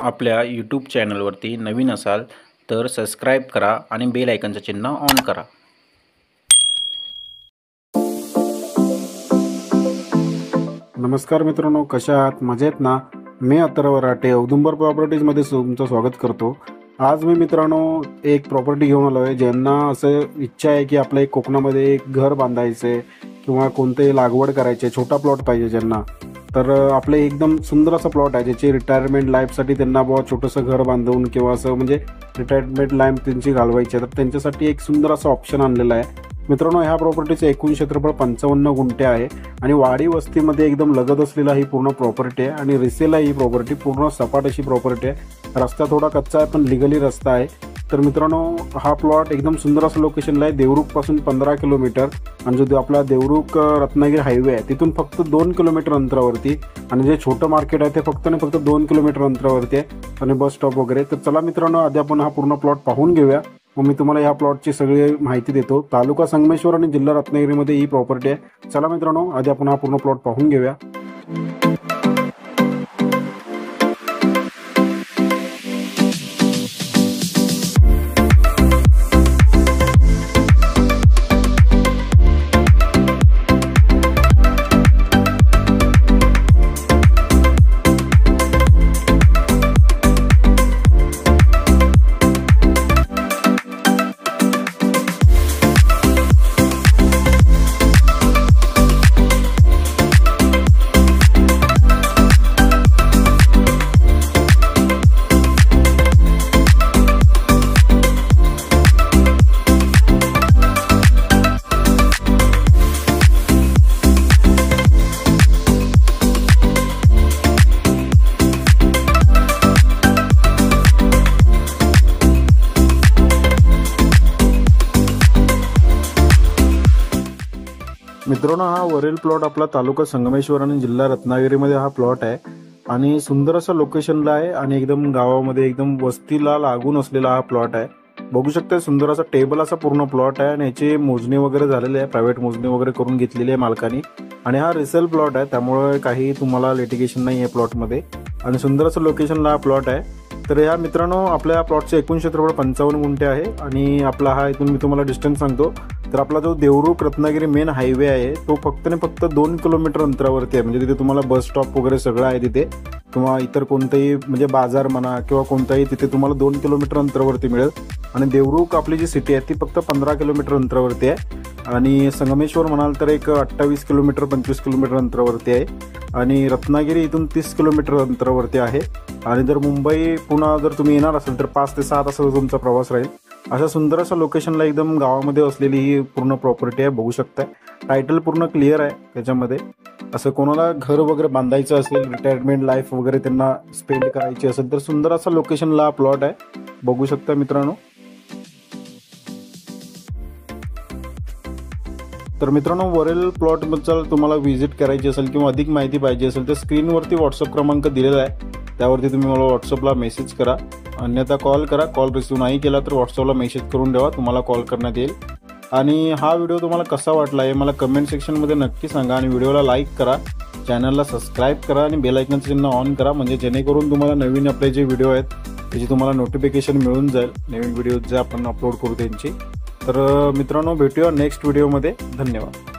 आपल्या यूट्यूब चॅनलवरती नवीन असाल तर सबस्क्राईब करा आणि बेल आयकॉनचं चिन्ह ऑन करा। नमस्कार मित्रांनो, कशा आहात? मजेत ना? मी अथर्व वराटे औदुंबर प्रॉपर्टीजमध्ये तुमचं स्वागत करतो। आज मी मित्रांनो एक प्रॉपर्टी घेऊन आलो आहे। ज्यांना असं इच्छा आहे की आपल्या कोकणामध्ये एक घर बांधायचं आहे किंवा कोणतेही लागवड करायची आहे, छोटा प्लॉट पाहिजे ज्यांना, तर आपले एकदम सुंदर असा प्लॉट आहे ज्याची रिटायरमेंट लाईफसाठी त्यांना बहुत छोटंसं घर बांधून किंवा असं म्हणजे रिटायरमेंट लाईफ त्यांची घालवायची आहे, तर त्यांच्यासाठी एक सुंदर असं ऑप्शन आणलेलं आहे। मित्रांनो, ह्या प्रॉपर्टीचं एकूण क्षेत्रफळ 55 गुंठे आहे आणि वाडी वस्तीमध्ये एकदम लगत असलेला ही पूर्ण प्रॉपर्टी आहे आणि रिसेल आहे। ही प्रॉपर्टी पूर्ण सपाट अशी प्रॉपर्टी आहे। रस्ता थोडा कच्चा आहे पण लिगली रस्ता आहे। तर मित्रांनो, हा प्लॉट एकदम सुंदर असं लोकेशनला आहे। देवरुख पासून 15 किलोमीटर आणि जो आपला देवरुख रत्नागिरी हायवे आहे तिथून फक्त 2 किलोमीटर अंतरावरती, आणि जे छोटं मार्केट आहे ते फक्त 2 किलोमीटर अंतरावरती आहे आणि बस स्टॉप वगैरे। तर चला मित्रांनो, आधी आपण हा पूर्ण प्लॉट पाहून घेऊया, मग मी तुम्हाला ह्या प्लॉटची सगळी माहिती देतो। तालुका संगमेश्वर आणि जिल्हा रत्नागिरीमध्ये ही प्रॉपर्टी आहे। चला मित्रांनो, आधी आपण हा पूर्ण प्लॉट पाहून घेऊया। मित्रांनो, हा वरील प्लॉट आपला तालुका संगमेश्वर आणि जिल्हा रत्नागिरीमध्ये हा प्लॉट आहे आणि सुंदर असं लोकेशनला आहे आणि एकदम गावामध्ये एकदम वस्तीला लागून असलेला हा प्लॉट आहे। बघू शकता, सुंदर असा टेबल असा पूर्ण प्लॉट आहे आणि याची मोजणी वगैरे झालेली आहे, प्रायव्हेट मोजणी वगैरे करून घेतलेली आहे मालकाने, आणि हा रिसेल प्लॉट आहे त्यामुळे काही तुम्हाला लिटिगेशन नाही आहे प्लॉटमध्ये, आणि सुंदर असं लोकेशनला हा प्लॉट आहे। तर या मित्रांनो, आपल्या प्लॉटचे एकूण क्षेत्रफळ 55 गुंठे आहे आणि आपला हा इथून मी तुम्हाला डिस्टन्स सांगतो, तर आपला जो देवरुख रत्नागिरी मेन हायवे आहे तो फक्त 2 किलोमीटर अंतरावरती आहे। म्हणजे तिथे तुम्हाला बस स्टॉप वगैरे सगळं आहे तिथे, किंवा इतर कोणतेही म्हणजे बाजार म्हणा किंवा कोणताही तिथे तुम्हाला 2 किलोमीटर अंतरावरती मिळेल। आणि देवरुख आपली जी सिटी आहे ती फक्त 15 किलोमीटर अंतरावरती आहे आणि संगमेश्वर म्हणाल तर एक 28 किलोमीटर 25 किलोमीटर अंतरावरती आहे आणि रत्नागिरी इथून 30 किलोमीटर अंतरावरती आहे। आणि जर मुंबई पुन्हा जर तुम्ही येणार असेल तर 5 ते 6 तासाचा तुमचा प्रवास राहील। अशा सुंदर अशा लोकेशनला एकदम गावामध्ये असलेली ही पूर्ण प्रॉपर्टी आहे। बघू शकता, टायटल पूर्ण क्लिअर आहे त्याच्यामध्ये। असं कोणाला घर वगैरे बांधायचं असेल, रिटायरमेंट लाईफ वगैरे त्यांना स्पेंड करायची असेल तर सुंदर असा लोकेशनला हा प्लॉट आहे। बघू शकता मित्रांनो। तर मित्रांनो, वरील प्लॉटबद्दल तुम्हाला व्हिजिट करायची असेल किंवा अधिक माहिती पाहिजे असेल तर स्क्रीनवरती व्हॉट्सअप क्रमांक दिलेला आहे, त्यावरती तुम्ही मला व्हॉट्सअपला मेसेज करा, अन्यथा कॉल करा। कॉल रिसिव्ह नाही केला तर व्हॉट्सअपला मेसेज करून ठेवा, तुम्हाला कॉल करण्यात येईल। आणि हा व्हिडिओ तुम्हाला कसा वाटला हे मला कमेंट सेक्शनमध्ये नक्की सांगा आणि व्हिडिओला लाईक करा, चॅनलला सबस्क्राईब करा आणि बेल आयकॉनचं चिन्ह ऑन करा, म्हणजे जेणेकरून तुम्हाला नवीन आपले जे व्हिडिओ आहेत त्याची तुम्हाला नोटिफिकेशन मिळून जाईल, नवीन व्हिडिओ जे आपण अपलोड करू त्यांची। तर मित्रांनो, भेटूया नेक्स्ट व्हिडिओमध्ये। धन्यवाद।